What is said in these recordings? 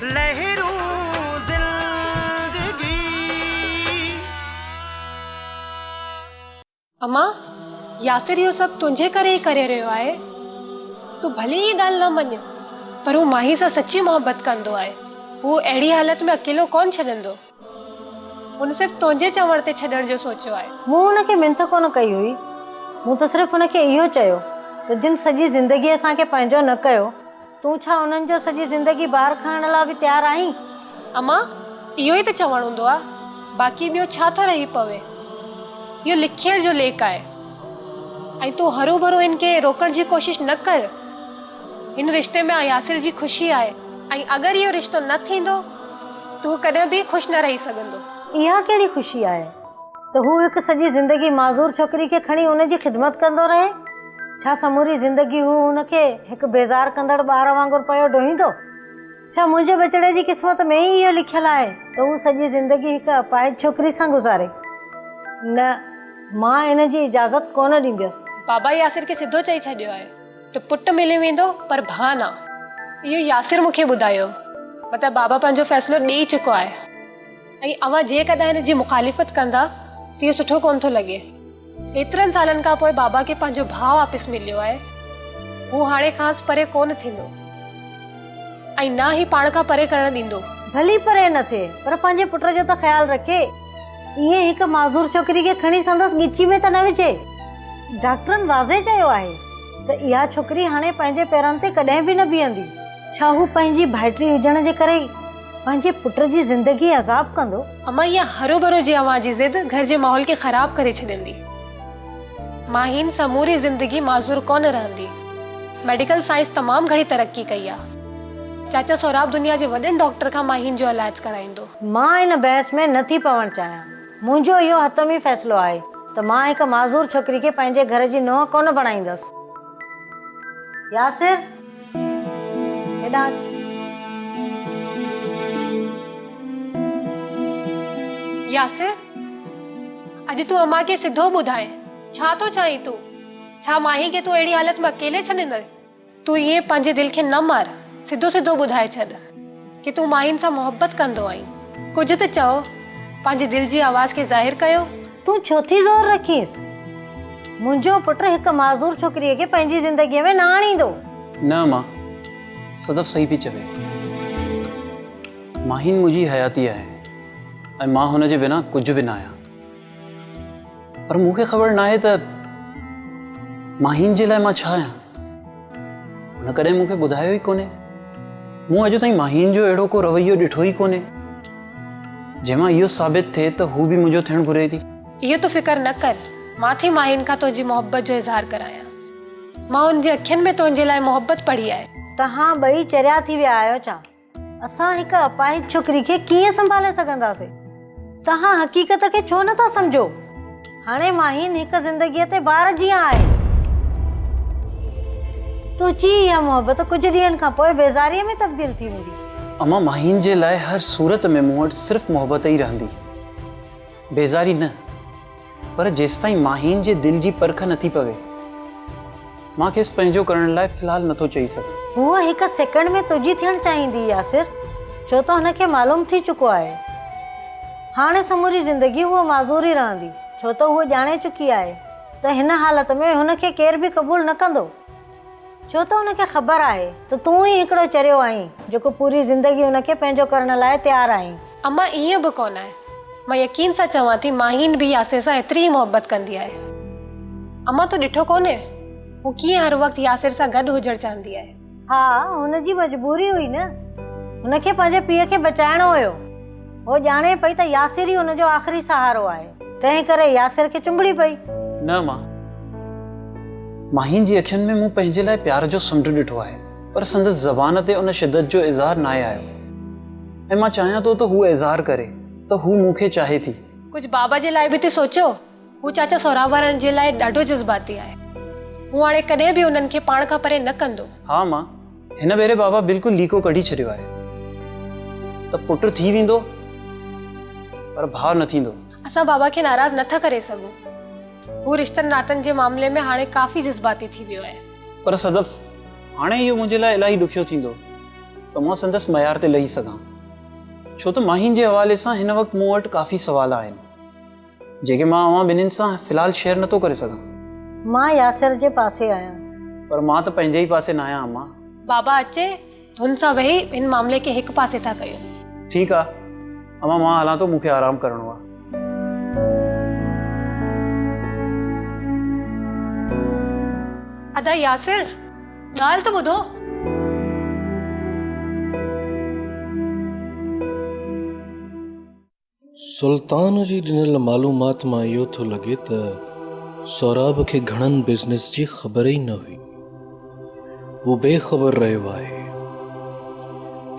लहरूं जिंदगी। अम्मा यासिर इहो सभु तुंहिंजे करे ई करे रहियो आहे। तूं भली ही ॻाल्हि न मञ, पर हू माही सां सची मोहबत कंदो आहे। हू अहिड़ी हालत में अकेलो कोन छॾंदो। हुन सिर्फ़ु तुंहिंजे चवण ते छॾण जो सोचियो आहे। मूं हुनखे मिंथ कोन कई हुई, मूं त सिर्फ़ु हुनखे इहो चयो त जिन सॼी ज़िंदगी असांखे पंहिंजो न कयो, तूं छा उन्हनि जो सॼी ज़िंदगी बार खणण लाइ बि तयारु आहीं? अम्मा इहो ई त चवणु हूंदो आहे, बाक़ी ॿियो छा थो रही पवे। इहो लिखियल जो लेख आहे ऐं तूं हरू भरू इनखे रोकण जी कोशिश न कर। हिन रिश्ते में यासिर जी ख़ुशी आहे ऐं अगरि इहो रिश्तो न थींदो तूं कॾहिं बि ख़ुशि न रही सघंदो। इहा कहिड़ी ख़ुशी आहे त हू हिकु सॼी ज़िंदगी माज़ूर छोकिरी खे खणी उनजी ख़िदमत कंदो रहे? छा समूरी ज़िंदगी हू हुनखे हिकु बेज़ार कंदड़ ॿार वांगुरु पियो ढोईंदो? छा मुंहिंजे बचड़े जी क़िस्मत में ई इहो लिखियलु आहे त हू सॼी ज़िंदगी हिकु अपाहिज छोकिरी सां गुज़ारे? न, मां इन जी इजाज़त कोन ॾींदसि। बाबा यासिर खे सिधो चई छॾियो आहे त पुटु मिली वेंदो पर भाउ न। इहो यासिर मूंखे ॿुधायो, मतिलबु बाबा पंहिंजो फ़ैसिलो ॾेई चुको आहे ऐं अव्हां जेकॾहिं हिन जी मुखालिफ़त कंदा त इहो सुठो कोन थो लॻे। एतिरनि सालनि खां पोइ बाबा खे पंहिंजो भाउ वापसि मिलियो आहे। हू हाणे ख़ासि परे कोन थींदो ऐं ना ई पाण खां परे करणु ॾींदो। भली परे न थिए पर पंहिंजे पुट जो त ख़्यालु रखे। ईअं हिकु माज़ूर छोकिरी खे खणी संदसि ॻिची में त न विझे। डॉक्टरनि वाज़े चयो आहे त इहा छोकिरी हाणे पंहिंजे पेरनि ते कॾहिं बि न बीहंदी। छा हू पंहिंजी भाइटी हुजण जे करे पंहिंजे पुट जी ज़िंदगी अज़ाब कंदो? अम्मा इहा हरू भरू जी अव्हां जी ज़िद घर जे माहौल खे ख़राब करे छॾींदी। माहीन समूरी ज़िंदगी माज़ूर कोन रहंदी। मेडिकल साइंस तमामु घणी तरक्की कई आहे। चाचा सोराब दुनिया जे वॾनि डॉक्टर खां माहीन जो इलाज कराईंदो। मां इन बहस में नथी पवणु चाहियां। मुंहिंजो इहो हतमी फ़ैसिलो आहे त मां हिकु माज़ूर छोकिरी खे पंहिंजे घर जी नुंहुं कोन बणाईंदसि। यासिर हेॾां अच। यासिर अॼु तूं अम्मा खे सिधो ॿुधाए छा थो चाहीं तूं? छा माही खे तूं अहिड़ी हालत में अकेले छॾींदे? तूं ईअं पंहिंजे दिलि खे न मार, सिधो सिधो ॿुधाए छॾ कि तूं माहीन सां मोहबत कंदो आहीं। कुझु त चओ, पंहिंजे दिलि जी आवाज़ खे ज़ाहिर कयो। तूं छो थी ज़ोर रखीस? मुंहिंजो पुटु हिकु माज़ूर छोकिरीअ खे पंहिंजी ज़िंदगीअ में न आणींदो। न मां, सदफ़ सही पई चवे। माहीन मुंहिंजी हयाती आहे ऐं मां हुनजे बिना कुझु बि न आहियां। पर मूंखे ख़बर न आहे त माहीन जे लाइ मां छा आहियां। हुन कॾहिं मूंखे ॿुधायो ई कोन्हे। मूं अॼु ताईं माहीन जो अहिड़ो को रवैयो ॾिठो ई कोन्हे जंहिंमां इहो साबित थिए त हू बि मुंहिंजो थियणु घुरे थी। इहो तूं फिकर न कर, मां थी माहीन खां तुंहिंजी मोहबत जो इज़हार करायां। मां हुनजे अखियुनि में तुंहिंजे लाइ मोहबत पढ़ी आहे। तव्हां ॿई चरिया थी विया आहियो छा? असां हिकु अपाहिज छोकिरी खे कीअं संभाले सघंदासीं? तव्हां हक़ीक़त खे छो नथा सम्झो? हाणे माहीन हिकु ज़िंदगीअ ते ॿार जीअं आहे। तूं चई इहा मोहबत कुझु ॾींहंनि खां पोइ बेज़ारीअ में तब्दील थी वेंदी। अम्मा माहीन जे लाइ हर सूरत में मूं वटि सिर्फ़ु मोहबत ई रहंदी, बेज़ारी न। पर जेसिताईं माहीन जे दिलि जी परख नथी पवे मां खेसि पंहिंजो करण लाइ फ़िलहाल नथो चई सघां। हूअ हिकु सेकंड में तुंहिंजी थियणु चाहींदी यासिर, छो त हुनखे मालूम थी चुको आहे हाणे समूरी ज़िंदगी हूअ माज़ूर ई रहंदी, छो त हूअ ॼाणे चुकी आहे त हिन हालत में हुनखे केर बि क़बूल न कंदो। छो त हुनखे ख़बर आहे त तूं ई हिकिड़ो चरियो आहीं जेको पूरी ज़िंदगी हुनखे पंहिंजो करण लाइ तयारु आहीं। अम्मा ईअं बि कोन आहे। मां यकीन सां चवां थी माहीन बि यासिर सां एतिरी ई मोहबत कंदी आहे। अम्मा तूं ॾिठो कोन्हे हू कीअं हर वक़्तु यासिर सां गॾु हुजणु चाहींदी आहे। हा, हुनजी मजबूरी हुई न। हुनखे पंहिंजे पीउ खे बचाइणो हुयो। हो ॼाणे पई त यासिर ई हुनजो आख़िरी सहारो आहे, तंहिं करे यासिर खे चुंबड़ी पई। न मां, माहीन जी अखियुनि में मूं पंहिंजे लाइ प्यार जो समुंड ॾिठो आहे, पर संदसि ज़बान ते उन शिदत जो इज़हार न आहे आयो। ऐं मां चाहियां थो त हू इज़हार करे त हू मूंखे चाहे थी। कुझु बाबा जे लाइ बि त सोचो। हू चाचा सोराब वारनि जे लाइ ॾाढो जज़्बाती आहे। हू हाणे कॾहिं बि उन्हनि खे पाण खां परे न कंदो। हा मां, हिन भेरे बाबा बिल्कुलु लीको कढी छॾियो आहे त पुटु थी वेंदो पर भाउ न थींदो। असां बाबा खे नाराज़ नथा करे सघूं। हू रिश्तनि नातनि जे मामले में हाणे काफ़ी जज़्बाती थी वियो आहे। पर सदफ़ हाणे इहो मुंहिंजे लाइ इलाही ॾुखियो थींदो त मां संदसि मयार ते लही सघां, छो त माहिन जे हवाले सां हिन वक़्तु मूं वटि काफ़ी सवाल आहिनि जेके मां अवां ॿिन्हिनि सां फ़िलहाल शेयर नथो करे सघां। मां यासिर जे पासे आहियां। पर मां त पंहिंजे ई पासे न आहियां अम्मा। बाबा अचे धुन सां वेही इन मामले खे हिकु पासे था कयूं। ठीकु आहे अम्मा, मां हलां थो, मूंखे आराम करिणो आहे। अदा यासिर ॻाल्हि त ॿुधो। सुल्तान जी ॾिनल मालूमात मां इहो थो लॻे त सौराब खे घणनि बिज़नेस जी ख़बर ई न हुई। हू बेख़बर रहियो आहे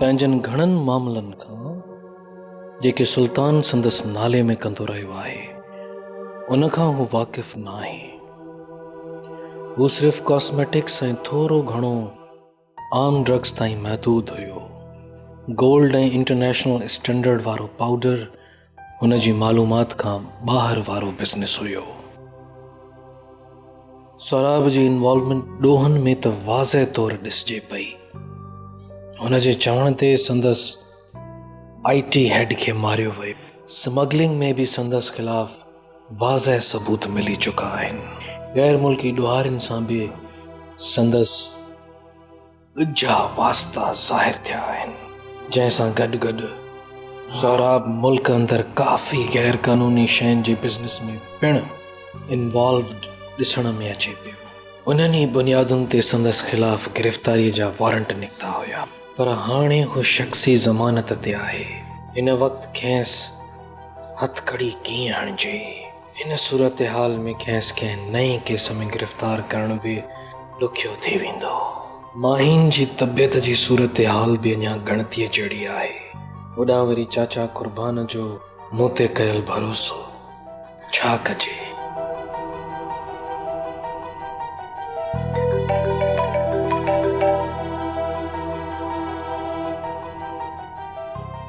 पंहिंजनि घणनि मामलनि खां जेके सुल्तान संदसि नाले में कंदो रहियो आहे, उन खां हू वाक़िफ़ न आहे। हू सिर्फ़ कॉस्मेटिक्स ऐं थोरो घणो आम ड्रग्स ताईं महदूद हुयो। गोल्ड ऐं इंटरनेशनल स्टैंडर्ड वारो पाउडर हुन जी मालूमात खां ॿाहिरि वारो बिज़नेस हुयो। सौराब जी इन्वॉल्वमेंट ॾोहनि में त वाज़ह तौरु ॾिसिजे पई। हुन जे चवण ते संदसि IT हेड खे मारियो वियो। स्मगलिंग में बि संदसि ख़िलाफ़ वाज़ह सबूत मिली चुका आहिनि। गैर मुल्की ॾोहारियुनि सां बि संदसि ॻुझा वास्ता ज़ाहिर थिया आहिनि, जंहिंसां गॾु गॾु सौराब मुल्क अंदरि काफ़ी गैर क़ानूनी शयुनि जे बिज़नेस में पिणु इन्वॉल्वड ॾिसण में अचे पियो। उन्हनि बुनियादुनि ते संदसि ख़िलाफ़ गिरफ़्तारीअ जा वारंट निकिता हुया, पर हाणे हू शख़्सी ज़मानत ते आहे। हिन वक़्तु खेसि हथकड़ी कीअं हणिजे, हिन सूरत हाल में खेसि कंहिं नए केस में गिरफ़्तार करण बि ॾुखियो थी वेंदो। माहिन जी तबियत जी सूरत हाल बि अञा गणतीअ जहिड़ी आहे। होॾां वरी चाचा कुर्बान जो मूं ते कयल भरोसो, छा कजे।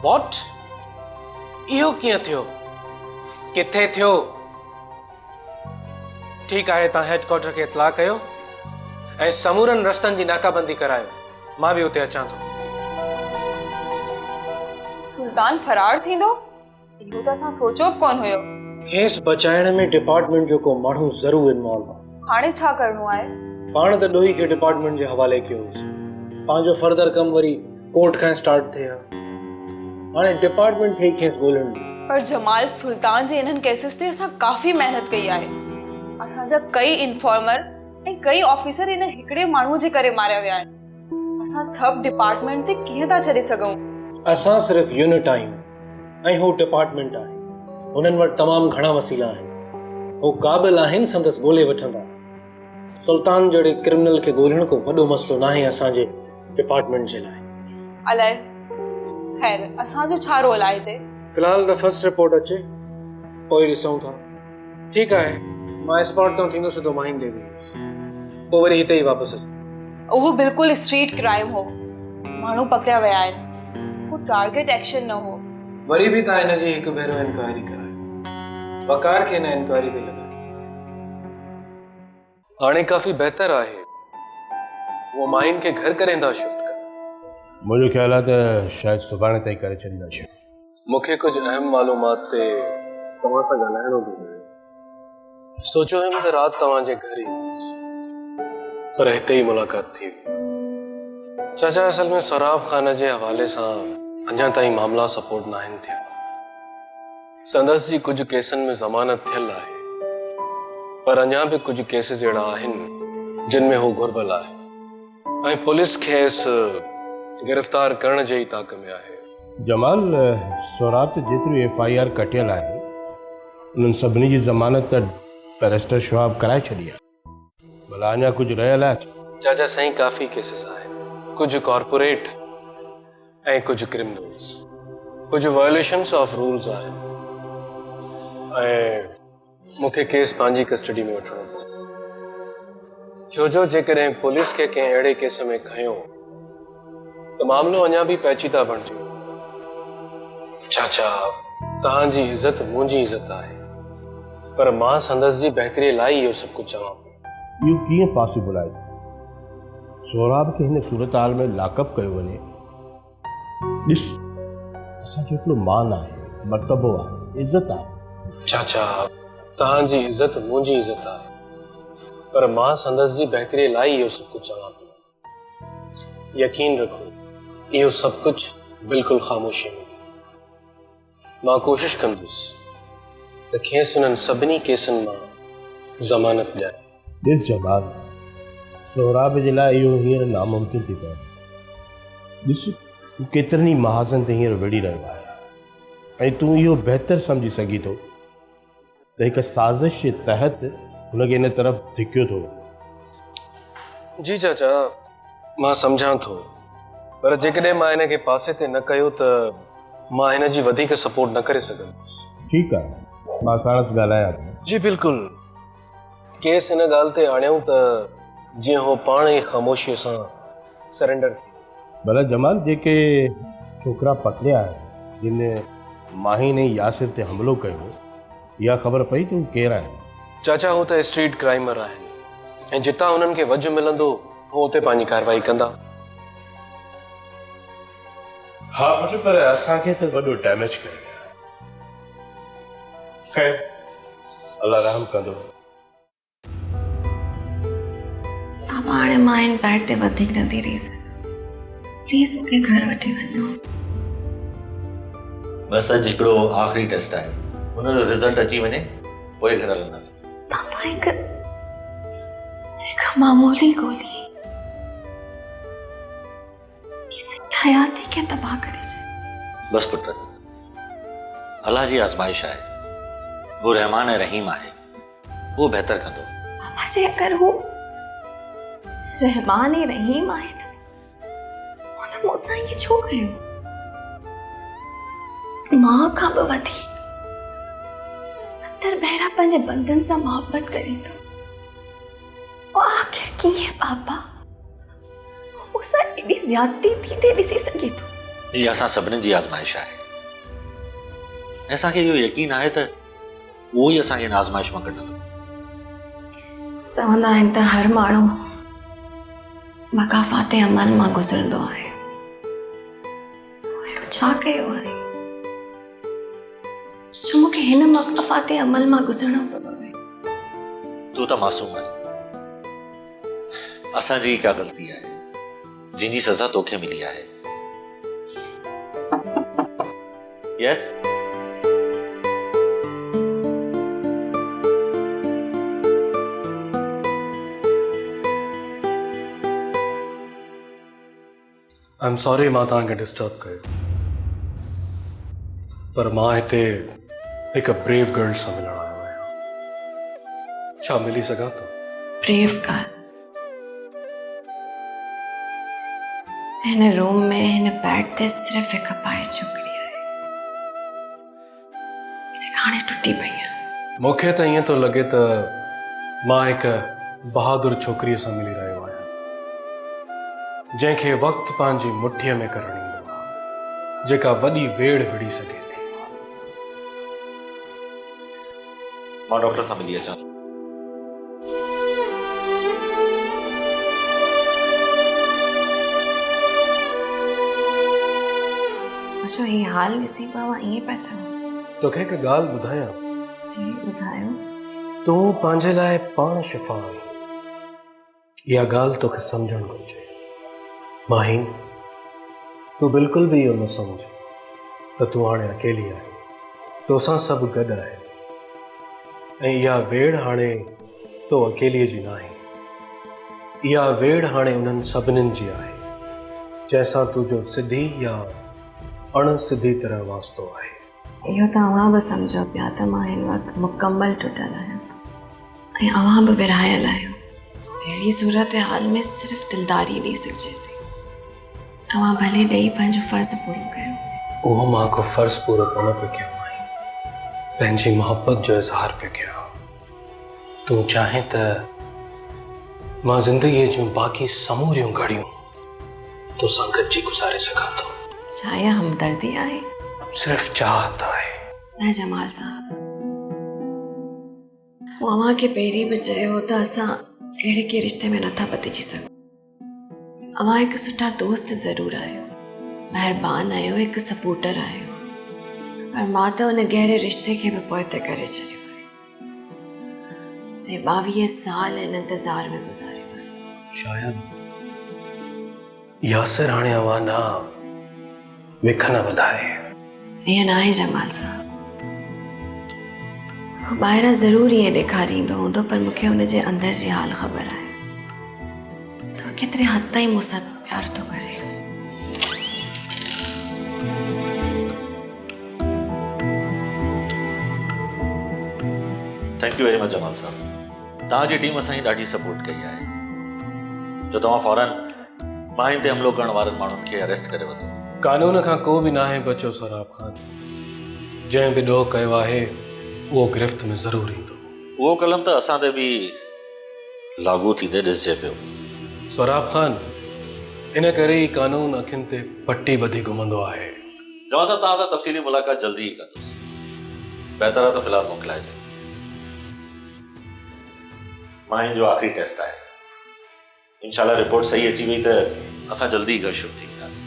वॉट? इहो कीअं थियो? किथे थियो? ठीकु आहे, तव्हां हेडक्वार्टर खे इतला कयो ऐं समूरनि रस्तनि जी नाकाबंदी करायो। मां बि उते अचां थो। सुल्तान फरार थींदो? इहो त असां सोचियो बि कोन हुयो। खेसि बचाइण में डिपार्टमेंट जो को माण्हू ज़रूर इन्वॉल्व आहे। हाणे छा करणो आहे? पाण त ॾोही खे डिपार्टमेंट जे हवाले कयोसीं। पंहिंजो फर्दर कम वरी कोर्ट खां स्टार्ट थिए हा। हाणे डिपार्टमेंट खे खेसि ॻोल्हण। पर जमाल, सुल्तान जे इन्हनि केसिस ते असां काफ़ी महिनत कई आहे। असांजा कई इंफॉर्मर ऐं कई ऑफिसर इन हिकिड़े माण्हू जे करे मारिया विया आहिनि। असां सभु डिपार्टमेंट ते कीअं था छॾे सघूं? असां सिर्फ़ यूनिट आहियूं ऐं हू डिपार्टमेंट आहे। हुननि वटि तमामु घणा वसीला आहिनि। हू क़ाबिल आहिनि, संदसि ॻोल्हे वठंदा। सुल्तान जहिड़े क्रिमिनल खे ॻोल्हण को वॾो मसइलो न आहे असांजे डिपार्टमेंट जे लाइ। अलाए, ख़ैर असांजो छा रोल आहे हिते? फ़िलहाल त फर्स्ट रिपोर्ट अचे, पोइ ॾिसूं था। ठीकु आहे, मां स्पॉट तां थींदो सिधो माहिन ॾे वेंदुसि, पोइ वरी हिते ई वापसि अचो। उहो बिल्कुलु स्ट्रीट क्राइम हो। माण्हू पकड़िया विया आहिनि। को टारगेट एक्शन न हो। वरी बि तव्हां हिन जी हिकु भेरो इंक्वायरी करायो। वकार खे हिन इंक्वायरी ते लॻायो। हाणे काफ़ी बहितर आहे। वो माहिन खे घर करें था शिफ्ट कर। मुझे ख्याल है तो शायद सुभाणे ताईं करे छॾींदासीं। मूंखे कुछ अहम मालूमात ते तव्हां सां ॻाल्हाइणो बि हो। सोचो हुयमि त राति तव्हांजे घर ई पर हिते ई मुलाक़ात थी वई। चाचा, असल में सौराब ख़ान जे हवाले सां अञा ताईं मामला सपोर्ट न आहिनि थिया। संदसि जी कुछ केसनि में ज़मानत थियल आहे, पर अञा भी कुछ केसेस अहिड़ा आहिनि जिन में हू घुर्बल आहे ऐं पुलिस खेसि गिरफ़्तार करण जे ई ताक़ में आहे। जमाल, सौराब ते जेतिरी FIR कटियल आहे उन्हनि सभिनी जी ज़मानत त बैरिस्टर शुआब कराए छॾी आहे। भला अञा कुझु रहियल आहे? चाचा, सही काफ़ी केसेस आहिनि। कुछ कॉर्पोरेट ऐं कुछ क्रिमिनल्स, कुछ वायोलेशंस ऑफ रूल्स आहिनि ऐं मूंखे केस पंहिंजी कस्टडी में वठणो पवंदो। छो जेकॾहिं पुलिस खे कंहिं अहिड़े केस में खयो त मामलो अञा बि पेचीदा बणिजी वेंदो। चाचा, तव्हांजी इज़त मुंहिंजी इज़त आहे, पर मां संदसि जी बहितरीअ लाइ इहो सभु कुझु चवां पियो। इहो कीअं पॉसिबल आहे? सौराब खे हिन सूरत हाल में लाकअप कयो वञे ॾिस असांजो हिकिड़ो मान आहे, मर्तबो आहे, इज़त आहे। चाचा तव्हांजी इज़त मुंहिंजी इज़त आहे, पर मां संदसि जी बहितरी लाइ इहो सभु कुझु चवां पियो। यकीन रखो इहो सभु कुझु बिल्कुलु ख़ामोशी में थींदो। मां कोशिशि कंदुसि त खेसि उन्हनि सभिनी केसनि मां ज़मानत ॾियारे। ॾिस जमाल, सोहराब जे लाइ इहो हींअर नामुमकिन थी पए। ॾिस तूं केतिरनि ई महाज़न ते हींअर विड़ी रहियो आहे ऐं तूं इहो बहितर सम्झी सघी थो त हिकु साज़िश जे तहत हुनखे इन तरफ़ धिकियो थो। जी चाचा मां सम्झां थो, पर जेकॾहिं मां हिन खे पासे ते न कयो त मां हिन जी वधीक सपोर्ट न करे सघंदुसि। ठीकु आहे, मां साणसि ॻाल्हायां थो। जी बिल्कुलु, केस हिन ॻाल्हि ते आणियूं त जीअं हो पाण ई ख़ामोशीअ सां सरेंडर थी। भला जमाल, जेके छोकिरा पकड़िया आहिनि जिन माहिन ऐं यासिर ते हमिलो कयो, इहा ख़बर पई तूं केरु आहिनि? चाचा हू त स्ट्रीट क्राइमर आहिनि ऐं जितां हुननि खे वजु मिलंदो हू उते पंहिंजी कार्रवाई कंदा। हा पुट, पर असांखे त वॾो डैमेज करे विया। ख़ैर अल्लाह रहम कंदो। पापा हाणे मां हिन बैड ते वधीक न थी रही सघां, प्लीज़ मूंखे घर वठी वञो। बस अॼु हिकिड़ो आख़िरी टेस्ट आहे, हुनजो रिज़ल्ट अची वञे पोइ घर हलंदासीं। पापा हिकु मामूली गोली किसी हयाती खे तबाह करे छॾे। बस पुट, अल्लाह जी आज़माइश आहे, वो रहमान ऐं रहीम आहे, वो बहितर कंदो। पापा जे अगरि हू रहमान ऐं रहीम आहे त हुन मूंसां ईअं छो कयो? मां खां बि वधीक 70 भेरा पंहिंजे बंदन सां मोहब्बत करे थो। आख़िर कीअं पापा मूंसां एॾी ज़्यादती थी ते ॾिसी सघे थो? हीअ असां सभिनी जी आज़माइश आहे ऐं असांखे इहो यकीन आहे त उहो ई असांखे हिन आज़माइश मां कढंदो। चवंदा आहिनि त हर माण्हू मकाफ़ाते अमल मां गुज़रंदो आहे, अहिड़ो छा कयो आहे जो मूंखे हिन मकाफ़ाते अमल मां गुज़रणो पियो पवे? तूं त मासूम आहीं, असांजी का ग़लती आहे जिनजी सज़ा तोखे मिली आहे। यस आई एम सॉरी मां तव्हांखे डिस्टर्ब कयो, पर मां हिते हिकु ब्रेव गर्ल सां मिलण आयो आहियां। छा मिली सघां थो? Brave girl? हिन रूम में हिन बेड ते सिर्फ़ हिकु पाए छोकिरी आहे जेका हाणे टुटी पई आहे। मूंखे त ईअं थो लॻे त मां हिकु बहादुर छोकिरीअ सां मिली रहियो आहियां जंहिंखे वक़्तु पंहिंजी मुठीअ में करणु ईंदो आहे, जेका वॾी वेड़ विड़ी सघे थी। मां डॉक्टर सां मिली अचां। जो ही हाल ॾिसी पावा ईअं पिया चओ? तोखे हिकु ॻाल्हि ॿुधायां? जी ॿुधायो। तूं पंहिंजे लाइ पाण शिफ़ा आहीं, इहा ॻाल्हि तोखे सम्झणु घुरिजे। माहिन, तूं बिल्कुलु बि इहो न सम्झ त तूं हाणे अकेली आहीं, तोसां सभु गॾु आहिनि ऐं इहा वेड़ हाणे तो अकेलीअ जी न आहे, इहा वेड़ हाणे उन्हनि सभिनीनि जी आहे जंहिंसां तुंहिंजो सिधी या अण सिधी तरह वास्तो आहे। इहो त अव्हां बि सम्झो पिया त मां हिन वक़्तु मुकमल टुटल आहियां ऐं अव्हां बि विरहायल आहियो। अहिड़ी सूरत हाल में सिर्फ़ु दिलदारी ॾेई सघिजे थी। अव्हां भले ॾेई पंहिंजो फ़र्ज़ु पूरो कयो। उहो मां को फ़र्ज़ु पूरो कोन पियो कयो आहे, पंहिंजी मोहब्बत जो इज़हार पियो कयो। तूं चाहे त मां ज़िंदगीअ जूं बाक़ी समूरियूं घड़ियूं तोसां गॾिजी गुज़ारे सघां थो। छा इहा हमदर्दी आहे? सिर्फ़ चाहत आहे। न जमाल साहब, मूं अव्हां खे पहिरीं बि चयो त असां अहिड़े के रिश्ते में नथा बदिजी सघूं। अव्हां हिकु सुठा दोस्त ज़रूरु आहियो, महिरबान आयो, एक सपोर्टर आयो, पर मां तो उन गहरे रिश्ते के भी पोइते करे छॾियो आहे जे 22 साल इन इंतज़ार में गुज़ारियो आहे। शायद यासिर हाणे अवां ना विख न वधाए। ईअं न आहे जमाल साहब, हू ॿाहिरां ज़रूरु ईअं ॾेखारींदो हूंदो, पर मूंखे हुनजे अंदर जी हाल ख़बर आहे। तो केतिरे हद ताईं मूंसां प्यार थो करे। थैंक यू वेरी मच जमाल साहब। तव्हांजी टीम असांजी ॾाढी सपोर्ट कई आहे जो तव्हां फौरन माहिन ते हमलो करण वारनि माण्हुनि खे अरेस्ट करे वरितो। कानून खां को बि नाहे बचो सराब खान। जंहिं बि ॾोह कयो आहे उहो गिरफ़्त में ज़रूरु ईंदो। उहो कलम त असां ते बि लागू थींदे ॾिसिजे पियो। सराब खान, इन करे ई कानून अखियुनि ते पटी ॿधी घुमंदो आहे। जमाल साहब, तव्हां सां तफ़सीली मुलाक़ात जल्दी ई कंदुसि। बहितर आहे त फ़िलहाल मोकिलाइजो। माहिन जो आख़िरी टेस्ट आहे। इंशाल्लाह रिपोर्ट सही अची वई त असां जल्दी ई घर शुरू थी वेंदासीं।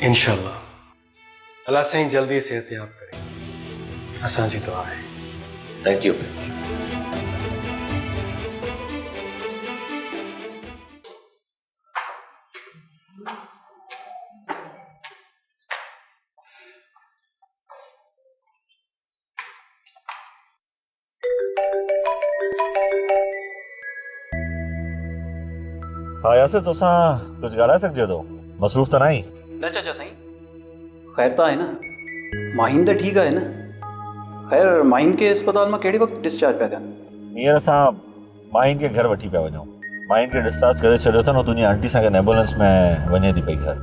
इंशाल्लाह अल्लाह साईं जल्दी सेहतयाब करे। असांजी दुआ आहे। Thank U. हाँ यासिर, तुसां कुछ ॻाल्हाए सघिजे थो? मसरूफ़ त न आई? न चाचा साईं, ख़ैर त आहे न? माहिन त ठीकु आहे न? ख़ैर माहिन खे अस्पताल मां कहिड़े वक़्तु डिस्चार्ज पिया कनि? हींअर असां माहिन खे घर वठी पिया वञूं। माहिन खे डिस्चार्ज करे छॾियो अथनि, तुंहिंजी आंटी सां गॾु एम्बुलेंस में वञे थी पई घर।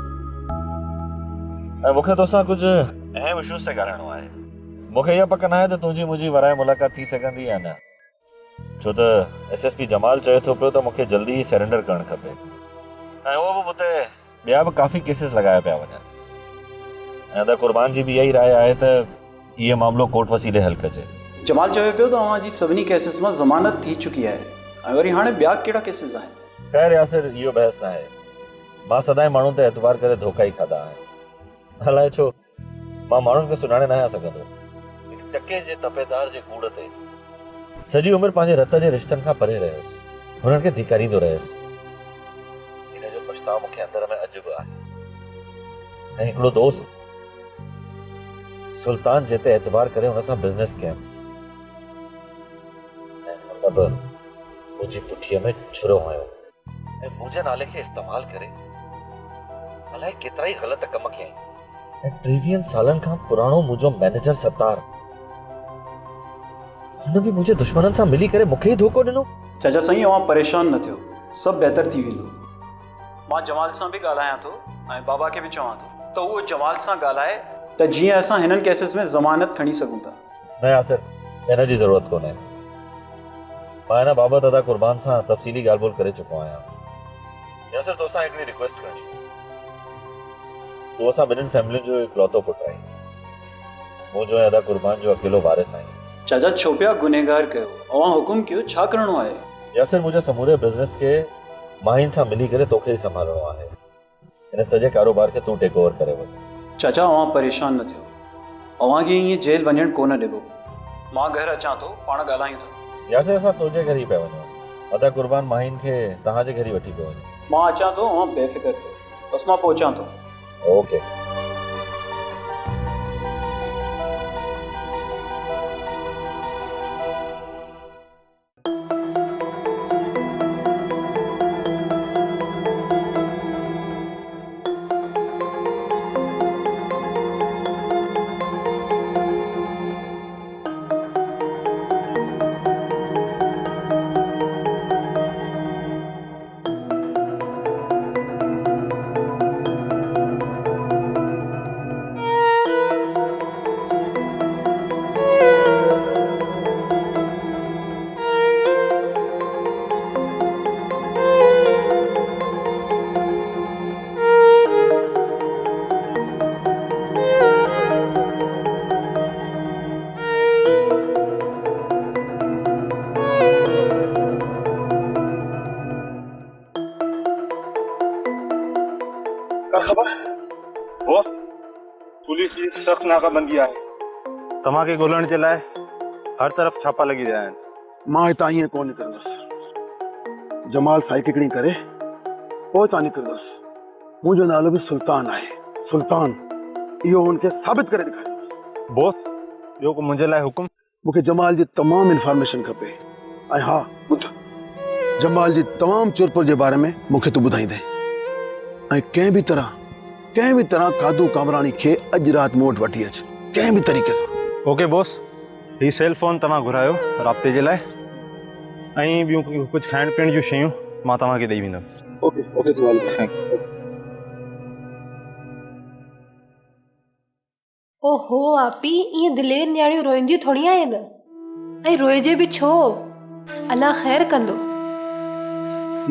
ऐं मूंखे तोसां कुझु अहम इशूज़ ते ॻाल्हाइणो आहे। मूंखे इहा पक न आहे त तुंहिंजी मुंहिंजी वराए मुलाक़ात थी सघंदी या न, छो त SSP जमाल चए थो पियो त मूंखे जल्दी ई सरेंडर करणु खपे। ऐं उहो बि हुते ॿिया बि काफ़ी केसिस लॻाया पिया वञनि। ऐं अदा कुर्बान जी बि इहा ई राय आहे त इहो मामिलो कोर्ट वसीले हल कजे। जमाल चवे पियो त तव्हांजी सभिनी केसिस मां ज़मानत थी चुकी आहे, ऐं वरी हाणे ॿिया कहिड़ा केसिस आहिनि? ख़ैर यासिर, इहो बहस न आहे। मां सदाईं माण्हुनि ते एतबार करे धोखा ई खाधा आहिनि। अलाए छो मां माण्हुनि खे सुञाणे न आहियां सघंदो। हिकु टके जे तपेदार जे कूड़ ते सॼी उमिरि पंहिंजे रत जे रिश्तनि खां परे रहियुसि, हुननि खे धिकारींदो रहियुसि। इन जो पछताव मूंखे अंदर में अॼु बि आहे। ऐं हिकिड़ो दोस्त सुल्तान जिते एतबार करे हुन सां बिज़नेस कयमि, ऐं हुन बि मुंहिंजी पुठीअ में छुरो हयो ऐं मुंहिंजे नाले खे इस्तेमालु करे अलाए केतिरा ई ग़लति कम कयईं। ऐं 23 सालनि खां पुराणो मुंहिंजो मैनेजर सत्तार, हुन बि मुंहिंजे दुश्मननि सां मिली करे मूंखे ई धोखो ॾिनो। चाचा साईं, अवां परेशान न थियो, सभु बहितर थी वेंदो। मां जमाल सां बि ॻाल्हायां थो ऐं बाबा खे बि चवां थो त उहो जमाल सां ॻाल्हाए त जीअं असां हिननि केसिस में ज़मानत खणी सघूं था। न यासिर, हिन जी ज़रूरत कोन्हे। मां हिन बाबति अदा कुर्बान सां तफ़सीली ॻाल्हि ॿोल करे चुको आहियां। यासिर, तोसां हिकिड़ी रिक्वेस्ट करणी। तूं असां ॿिन्हिनि फैमिलियुनि जो इकलौतो पुटु आहीं। मुंहिंजो ऐं अदा कुर्बान जो अकेलो वारिस आहीं। चाचा छो पिया गुनहगार कयो? अवां हुकुम कयो, छा करिणो आहे? यासिर, मुंहिंजे समूरे बिज़नेस खे माहिन सां मिली करे तोखे ई संभालणो आहे। हिन सॼे कारोबार खे तूं टेक ओवर करे वञ। चाचा अवां परेशान न थियो, अवांखे ईअं जेल वञणु कोन ॾिबो। मां घर अचां थो, पाण ॻाल्हायूं था। यासिर, असां तुंहिंजे घर ई पिया वञूं। अदा कुर्बान माहिन खे तव्हांजे घर ई वठी पियो वञे। मां अचां थो, अवां बेफ़िक्र थियो, बसि मां पहुचां थो। ओके। बॉस, पुलिस जी सख्त नाकाबंदी आहे। तव्हांखे ॻोल्हण जे लाइ हर तरफ़ छापा लॻी रहिया आहिनि। मां हितां ईअं कोन निकिरंदुसि। जमाल साई किकड़ी करे पोइ हितां निकिरंदुसि। मुंहिंजो नालो बि सुल्तान आहे, सुल्तान। इहो हुनखे साबित करे ॾेखारींदुसि। बॉस, ॿियो को मुंहिंजे लाइ हुकुम? मूंखे जमाल जी तमामु इंफॉर्मेशन खपे। ऐं हा ॿुध, जमाल जी तमामु चुरपुर जे बारे में मूंखे तूं ॿुधाईंदे। ऐं कंहिं बि तरह कादू कामरानी खे अॼु राति मूं वटि वठी अचु, कंहिं बि तरीक़े सां। ओके बॉस, ही सेल फोन तव्हां घुरायो राब्ते जे लाइ, ऐं ॿियूं कुझु खाइण पीअण जूं शयूं मां तव्हांखे ॾेई वेंदुमि। ओके ओके तूं हल। ओहो आपी, ईअं दिलेर न्याणियूं रोईंदियूं थोड़ी आहिनि। ऐं रोइजे बि छो? अल्लाह ख़ैर कंदो।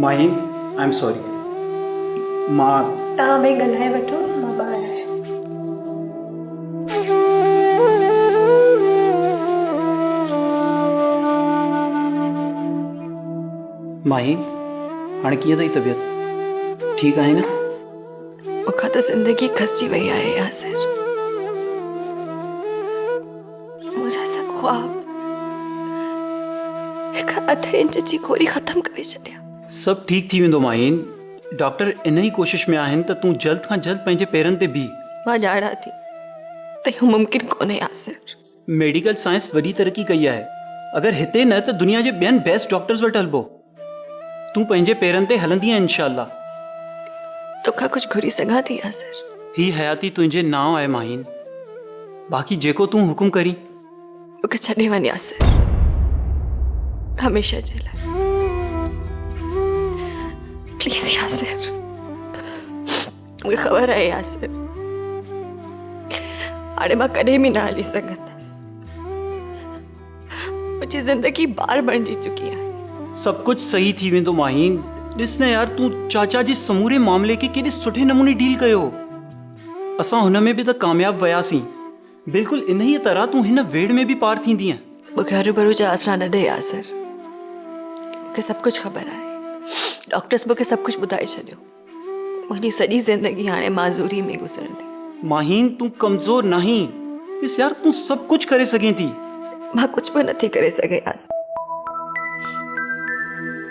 Mahin, I am sorry. मां तव्हां भई ॻाल्हाए वठो, मां ॿाहिरि आहियां। माहिन, हाणे कीअं अथई तबियत? ठीकु आहे न? मूंखां त ज़िंदगी खसिजी वई आहे यासिर। मुंहिंजा सभु ख्वाब हिकु अधु इंच जी गोरी ख़तम करे छॾिया। सभु ठीकु थी वेंदो माहिन। डॉक्टर इन ई कोशिश में आहिनि त तूं जल्द खां जल्द पंहिंजे पेरनि ते बीह। मां ॼाणा थी त इहो मुमकिन कोन्हे यासिर। मेडिकल साइंस वॾी तरक़ी कई आहे। अगरि हिते न त दुनिया जे ॿियनि बेस्ट डॉक्टर्स वटि हलबो। तूं पंहिंजे पेरनि ते हलंदी इंशाअल्लाह। तोखां कुझु घुरी सघां थी यासिर? ही हयाती तुंहिंजे नाव आहे माहिन। बाक़ी जेको तूं हुकुम करी। मूंखे छॾे वञ यासिर, हमेशह जे लाइ। प्लीज यासिर, मूंखे ख़बर आहे यासिर, हाणे मां कॾहिं बि न हली सघंदसि। मुंहिंजी ज़िंदगी बार बणिजी चुकी आहे। सभु कुझु सही थी वेंदो माहिन। ॾिस न यार, तूं चाचा जे समूरे मामले खे केॾे सुठे नमूने डील कयो। असां हुन में बि त कामयाबु वियासीं। बिल्कुलु इन ई तरह तूं हिन वेड़ में बि पार थींदीअं। मूंखे हरू जा आसरा न ॾे यासिर। मूंखे सभु कुझु ख़बर आहे। डॉक्टर्स मूंखे सभु कुझु ॿुधाए छॾियो। मुंहिंजी सॼी ज़िंदगी हाणे माज़ूरी में गुज़रंदी। माहिन, तूं कमज़ोर नाहीं। ॾिस यार, तूं सभु कुझु करे सघें थी। मां कुझु बि नथी करे सघे यासिर।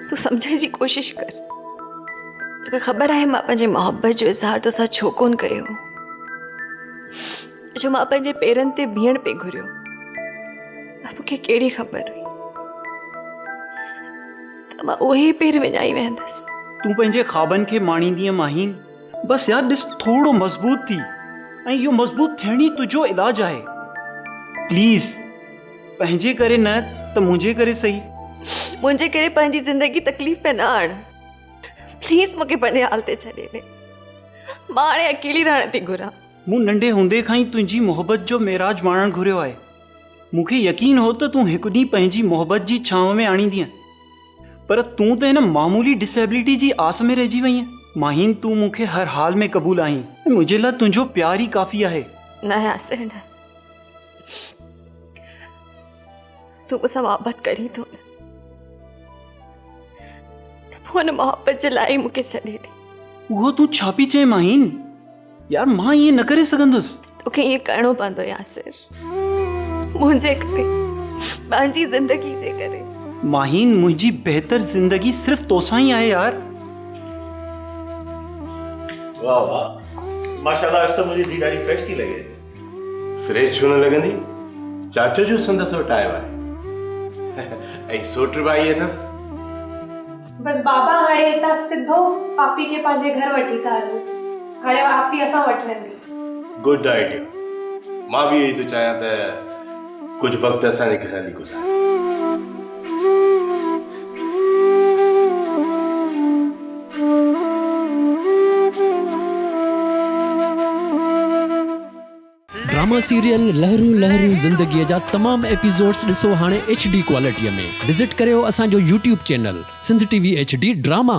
तूं सम्झण जी कोशिश कर। तोखे ख़बर आहे मां पंहिंजे मोहब्बत जो इज़हार तोसां छो कोन कयो? जो मां पंहिंजे पेरनि ते बीहण पे घुरियो। मूंखे कहिड़ी ख़बर हुई त मां उहे ई पेर विञाई वेंदसि। तूं पंहिंजे ख़्वाबनि खे माणींदीअ माहिन। बसि यार ॾिस, थोरो मज़बूत थी। ऐं इहो मज़बूत थियण ई तुंहिंजो इलाजु आहे। प्लीज़, पंहिंजे करे न त मुंहिंजे करे सही। मुंहिंजे करे पंहिंजी ज़िंदगी तकलीफ़ में न आण। प्लीज़ मूंखे पंहिंजे हाल ते छॾे ॾे। मां हाणे अकेली रहण थी घुरां। मूं नंढे हूंदे खां ई तुंहिंजी मोहबत जो मेराज माणणु घुरियो आहे। मूंखे यकीन हो त तूं हिकु ॾींहुं पंहिंजी मोहबत जी छांव में आणींदीअ, पर तूं त हिन मामूली डिसेबिलिटी जी आस में रहिजी वई आहीं। माहिन, तूं मूंखे हर हाल में क़बूल आहीं। मुंहिंजे लाइ तुंहिंजो प्यार ई काफ़ी आहे। न यासिर, न। तूं मूंसां मोहबत करी थो न, त पोइ हुन मोहबत जे लाइ मूंखे छॾे ॾे। उहो तूं छा पई चए माहिन? यार, मां ईअं न करे सघंदुसि। तोखे ईअं करिणो पवंदो यासिर, मुंहिंजे करे, पंहिंजी ज़िंदगी जे करे। माहिन, मुंहिंजी बहितर ज़िंदगी सिर्फ़ तोसां ई आहे यार। वाह वाह, माशाल्लाह, आज तो मुझे दी ॾाढी फ्रेश थी लगे। फ्रेश छो न लॻंदी? चाचो जो संदसि वटि आयो आहे। ऐं सोट भाई अथसि। बस बाबा हाणे हितां सिधो पापी खे पंहिंजे घर वठी था हलूं। हाणे पापी असां वटि रहंदी। Good idea. मां बि इहो थो चाहियां त कुझु वक़्तु असांजे घर हली गुज़ारे। ड्रामा सीरियल लहरू लहरू ज़िंदगीअ जा तमाम एपिसोड्स ॾिसो हाणे HD क्वालिटीअ में। विज़िट करियो असांजो YouTube channel Sindh TV HD drama.